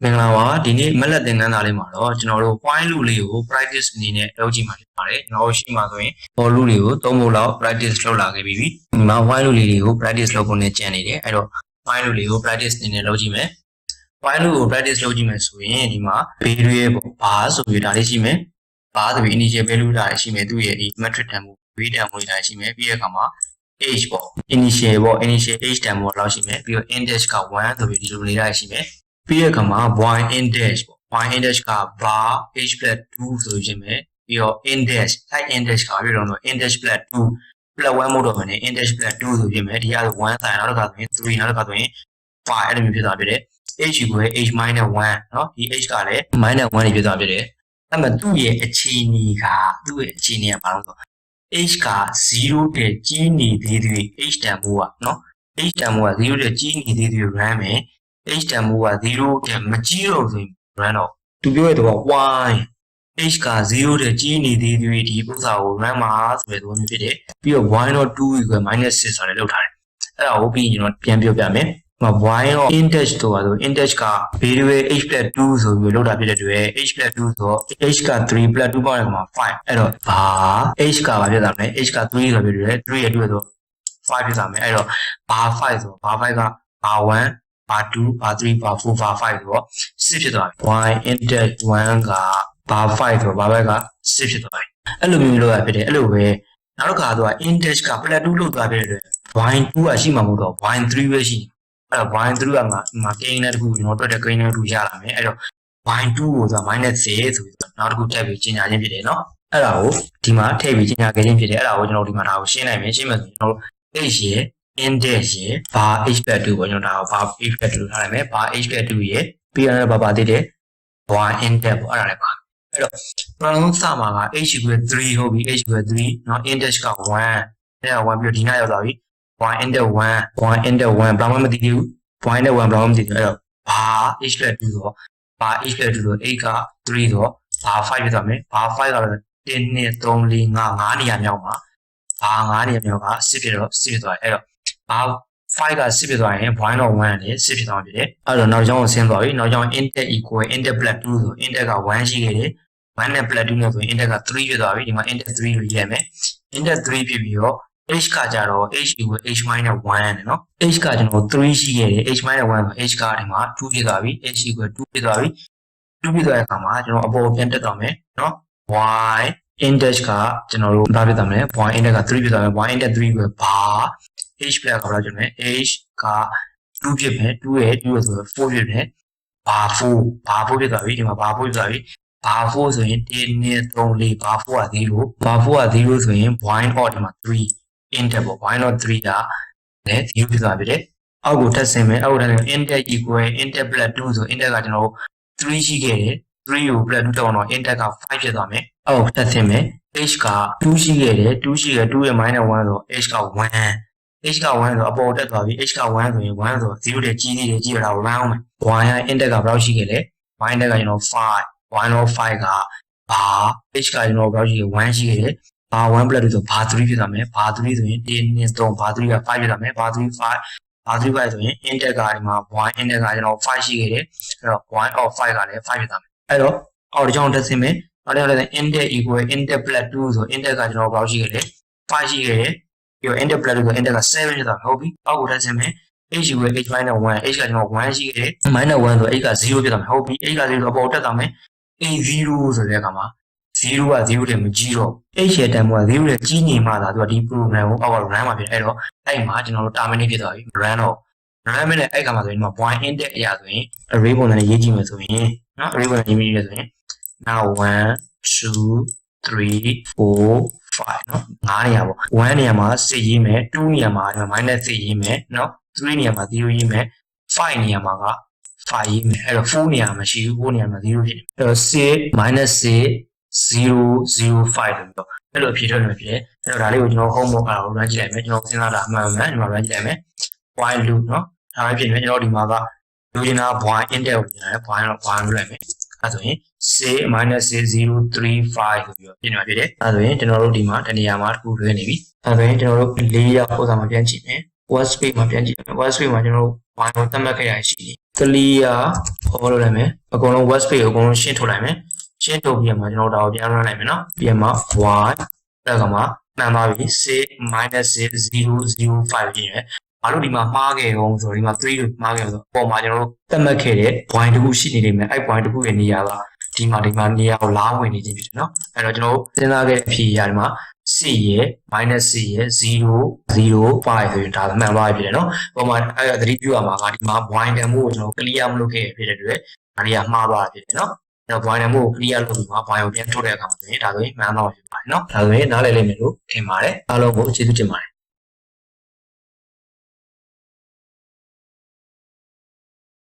မင်္ဂလာပါဒီနေ့မက်လက်သင်ခန်းစာလေးမှာတော့ကျွန်တော်တို့ while loop လေးကို practice အနေနဲ့လုပ်ကြည့်မှာဖြစ်ပါတယ်ကျွန်တော်တို့ရှိမှာဆိုရင် for loop တွေကို3ပုံလောက် practice လုပ်လာခဲ့ပြီးပြီဒီမှာ while loop လေးတွေကို practice လုပ်ဖို့နဲ့ကြံနေတယ်အဲ့တော့ while loop လေးကို practice အနေနဲ့လုပ်ကြည့်မယ် while loop ကို practice လုပ်ကြည့်မယ်ဆိုရင်ဒီမှာ variable ဘာဆိုပြီးဒါလေးရှိမယ်ဘာဆိုပြီး initial value ဒါလေးရှိမယ်သူ့ရဲ့ဒီ metric တန်ဖိုး v တန်ဖိုးဒါရှိမယ်ပြီးတဲ့အခါမှာ age ပေါ့ initial ပေါ့ initial age တန်ဖိုးလောက်ရှိမယ်ပြီးတော့ index က1ဆိုပြီးဒီလိုလေးဒါရှိမယ်ပြီးတဲ့အခါမှာ y index ပေါ့ y index က bar h plus 2ဆိုရင်ပဲပြီးတော့ index side index ကပြီးတော့ index plus 2 plus 1မို့တော့မယ် index plus 2ဆိုရင်ပဲဒီက1ဆိုင်နောက်တစ်ခါဆိုရင်3နောက်တစ်ခါဆိုရင်5အဲ့လိုမျိုးဖြစ်သွားပြီတဲ့ h ကို h minus 1เนาะဒီ h ကလည်း minus 1နေဖြစ်သွားပြီတဲ့အဲ့မှာသူ့ရဲ့အခြေအနေကဘာလို့ဆိုh က0တဲ့ကြီးနေသေးသေး h တန်ဖိုးကเนาะ h တန်ဖိုးက0တဲ့ကြီးနေသေးသေး run မယ် h တန်ဖိုးက0တဲ့မကြီးတော့ဆိုရင် run တော့သူပြောရတော့ y h က0တဲ့ကြီးနေသေးသေးဒီဥစ္စာကို run မှာဆိုတဲ့သဘောမျိုးဖြစ်တယ်ပြီးတော့ y တော့2 equal -6 ဆိုတယ်လောက်ထားတယ်အဲ့ဒါကိုပြီးရင်ကျွန်တော်ပြန်ပြောပြမယ်y ရော index တော့ဆို index က variable h plus 2ဆိုပြီးလောက်တာဖြစ်တဲ့အတွက် h plus 2ဆို h က3 plus 2ပေါင်းရမှာ5အဲ့တော့ဘာ h ကဘာဖြစ်တာလဲ h က3ဆိုဖြစ်တယ်3ရဲ့2ဆို5ဖြစ်တာမယ်အဲ့တော့ဘာ5ဆိုဘာ5ကဘာ1ဘာ2ဘာ3ဘာ4ဘာ5ဆိုတော့6ဖြစ်သွားပြီ y index 1ကဘာ5ဆိုဘာ5က6ဖြစ်သွားပြီအဲ့လိုမျိုးလောက်ရဖြစ်တယ်အဲ့လိုပဲနောက်တစ်ခါတော့ index က plus 2လောက်သွားဖြစ်တဲ့အတွက် y 2ကရှိမှာမဟုတ်တော့ y 3ပဲရှိအဲ့တော့ y 3ကငါကိန်းနဲ့တခုကျွန်တော်တွက်တဲ့ကိန်းနဲ့တခုရလာမယ်အဲ့တော့ y 2ကိုဆို-0ဆိုပြီးနောက်တစ်ခုထပ်ပြီးကျင်ညာခြင်းဖြစ်တယ်နော်အဲ့ဒါကိုဒီမှာထည့်ပြီးကျင်ညာခဲ့ခြင်းဖြစ်တယ်အဲ့ဒါကိုကျွန်တော်ဒီမှာဒါကိုရှင်းနိုင်မယ်ရှင်းမယ်ဆိုကျွန်တော်တို့ h ရဲ့ index ရဲ့ဘာ h plus 2ပေါ့ကျွန်တော်ဒါကိုဘာ h plus 2ထားလိုက်မယ်ဘာ h plus 2ရဲ့ပြီးတော့ဘာသေးတယ် y index ပေါ့အဲ့ဒါလည်းပါအဲ့တော့ပထမဆုံးစမှာက h equal 3ဟုတ်ပြီ h equal 3เนาะ index က1အဲ့ဒါ1ပြီးတော့ဒီနားရောက်သွားပြီ y index 1 y index 1ဘာမှမသိဘူး y index 1ဘာမှမသိဘူးအဲ့တော့ဘာ h plus 2ဆိုဘာ h plus 2ဆို h က3ဆိုဘာ5ဖြစ်သွားမယ်ဘာ5ကတော့1 2 3 4 5 5နေရာမြောက်မှာဘာ5နေရာမြောက်က10ဖြစ်တော့10ဖြစ်သွားတယ်အဲ့တော့ဘာ5က10ဖြစ်သွားရင် y တော့1နဲ့10ဖြစ်သွားပြီလေအဲ့တော့နောက်ကြောင်းကိုဆင်းသွားပြီနောက်ကြောင်း index equal index plus 2ဆို index က1ရှိခဲ့တယ်1နဲ့ plus 2နဲ့ဆိုရင် index က3ဖြစ်သွားပြီဒီမှာ index 3လို့ရေးရမယ် index 3ဖြစ်ပြီးတော့ h ကကြတော့ h equal h minus 1နဲ့เนาะ h ကကျွန်တော်3ရှိခဲ့တယ် h minus 1ဆို h ကဒီမှာ2ဖြစ်သွားပြီ h equal 2ဖြစ်သွားပြီ2ဖြစ်သွားတဲ့အခါမှာကျွန်တော်အပေါ်ပြန်တက်သွားမယ်เนาะ y index ကကျွန်တော်တို့ဘာဖြစ်သွားမလဲ y index က3ဖြစ်သွားမယ် y index 3ကိုဘာ h plus ကဘာလို့ကျွန်တော် h က2ဖြစ်မယ်2ရဲ့2ဆို4ဖြစ်မယ်ဘာ4ဖြစ်သွားပြီဒီမှာဘာ4ဖြစ်သွားပြီဘာ4ဆိုရင်1 2 3 4ဘာ4က0ဘာ4က0ဆိုရင် y odd ဒီမှာ3 index ပေါ့ y not 3ကလည်း0ဖြစ်သွားပြီတဲ့အောက်ကိုထပ်ဆင်းမယ်အောက်ကိုထပ်ဆင်း index equal index plus 2ဆို index ကကျွန်တော်3ရှိခဲ့တယ်3ကို plus 2တောင်းတော့ index က5ဖြစ်သွားမယ်အောက်ထပ်ဆင်းမယ် h က2ရှိခဲ့တယ်2ရှိခဲ့2ရဲ့ minus 1ဆို h က1 h က1ဆိုအပေါ်တက်သွားပြီ h က1ဆိုရင်1ဆို0တဲ့ကြီးသေးတယ်ကြီးရတာကို run အောင်မယ် y က index ကဘယ်လောက်ရှိခဲ့လဲ y index ကကျွန်တော်5 y not 5ကဘာ h ကကျွန်တော်ဘယ်လောက်ရှိခဲ့1ရှိခဲ့တယ်ဘာ1 plus 2ဆိုဘာ3ဖြစ်သွားမယ်ဘာ3ဆိုရင်1 2 3ဘာ3က5ဖြစ်သွားမယ်ဘာ3 5ဘာ3 5ဆိုရင် index ကဒီမှာ y index ကကျွန်တော်5ရှိခဲ့တယ်အဲ့တော့ y of 5ကလည်း5ဖြစ်သွားမယ်အဲ့တော့အော်ဒီကြောင့်တက်စင်မယ်နောက်တစ်ခါလည်း index equal index plus 2ဆို index ကကျွန်တော်ဘယ်လောက်ရှိခဲ့လဲ5ရှိခဲ့တယ်ပြီးတော့ index plus 2ဆို index က7ဖြစ်သွားမယ်ဟုတ်ပြီအောက်ကိုတက်စင်မယ် h equal h minus 1 h ကကျွန်တော်1ရှိခဲ့တယ် minus 1ဆို h က0ဖြစ်သွားမယ်ဟုတ်ပြီ h က0ဆိုအပေါ်တက်သွားမယ် a0 ဆိုတဲ့အခါမှာ0က0တဲ့မကြီးတော့ h ရဲ့တန်ဖိုးက0တဲ့ကြီးနေမှသာသူကဒီ program ကိုအောက်က run မှာဖြစ်အဲ့တော့အဲ့မှာကျွန်တော်တို့ terminate ဖြစ်သွားပြီ run တော့ run မဲ့အဲ့ခါမှာဆိုရင်ဒီမှာ point index အရာဆိုရင် array ပုံစံနဲ့ရေးကြည့်မယ်ဆိုရင်နော် array ပုံစံရေးမယ်ဆိုရင် now 1 2 3 4 5နော်5နေရာပေါ့1နေရာမှာ6ရေးမယ်2နေရာမှာဒီမှာ -6 ရေးမယ်နော်3နေရာမှာ0ရေးမယ်5နေရာမှာက5ရေးမယ်အဲ့တော့4နေရာမှာရှိဘူး4နေရာမှာ0ဖြစ်တယ်အဲ့တော့6 -6 0 0 5လို့အဲ့လိုဖြည့်ထွက်နေဖြစ်တယ်အဲ့တော့ဒါလေးကိုကျွန်တော် homework အားကို run ကြည့်လိုက်မယ်ကျွန်တော်စဉ်းစားတာအမှန်မှန်ဒီမှာ run ကြည့်လိုက်မယ် while loop နော်ဒါပဲဖြစ်နေကျွန်တော်ဒီမှာကလိုချင်တာ y index ကိုကျွန်တော် y တော့ y လို့လိုက်မယ်အဲ့ဆိုရင် 6 -6 0 3 5ဆိုပြီးတော့ပြင်နေမှာဖြစ်တယ်အဲ့ဆိုရင်ကျွန်တော်တို့ဒီမှာတနေရာမှာတစ်ခုလွှဲနေပြီအဲ့ဆိုရင်ကျွန်တော်တို့4ရောက်ပုံစံမှာပြန်ကြည့်မယ် word space မှာပြန်ကြည့်မယ် word space မှာကျွန်တော်တို့ y ကိုသတ်မှတ်ခဲ့ရရှိတယ် clear ခေါ်လို့လိုက်မယ်အကုန်လုံး web page ကိုအကုန်လုံးရှင်းထုတ်လိုက်မယ်ရှင်းထုတ်ပြီးမှကျွန်တော်တို့ဒါကိုပြန်ရလိုက်မယ်နော်ပြန်မှ y တက်ကမှမှန်ပါပြီ 6-005 ဖြစ်ရယ်ဘာလို့ဒီမှာမှားခဲ့အောင်ဆိုတော့ဒီမှာ3လို့မှားခဲ့အောင်ဆိုပေါ်မှာကျွန်တော်တို့သတ်မှတ်ခဲ့တဲ့ point တစ်ခုရှိနေနေမယ်အဲ့ point တစ်ခုရဲ့နေရာကဒီမှာနေရာကိုလားဝင်နေခြင်းဖြစ်တယ်နော်အဲ့တော့ကျွန်တော်တို့စဉ်းစားခဲ့တဲ့အဖြေရဒီမှာ c ရဲ့ -c ရဲ့ 005 ဆိုရင်ဒါမှန်သွားပြီဖြစ်တယ်နော်ပေါ်မှာအဲ့ဒါသတိပြုရမှာကဒီမှာ point တန်မှုကိုကျွန်တော် clear မလုပ်ခဲ့ဖြစ်တဲ့အတွက်ဒါတွေကမှားသွားဖြစ်တယ်နော်အဲ့တော့ point တန်မှုကို clear လုပ်ပြီးမှ point ကိုပြန်ထုတ်တဲ့အခါမှာဆိုရင်ဒါဆိုရင်မှန်တော့ဖြစ်ပါတယ်နော်ဒါဆိုရင်နားလည်လိမ့်မယ်လို့ထင်ပါတယ်အားလုံးကိုကျေးဇူးတင်ပါတယ်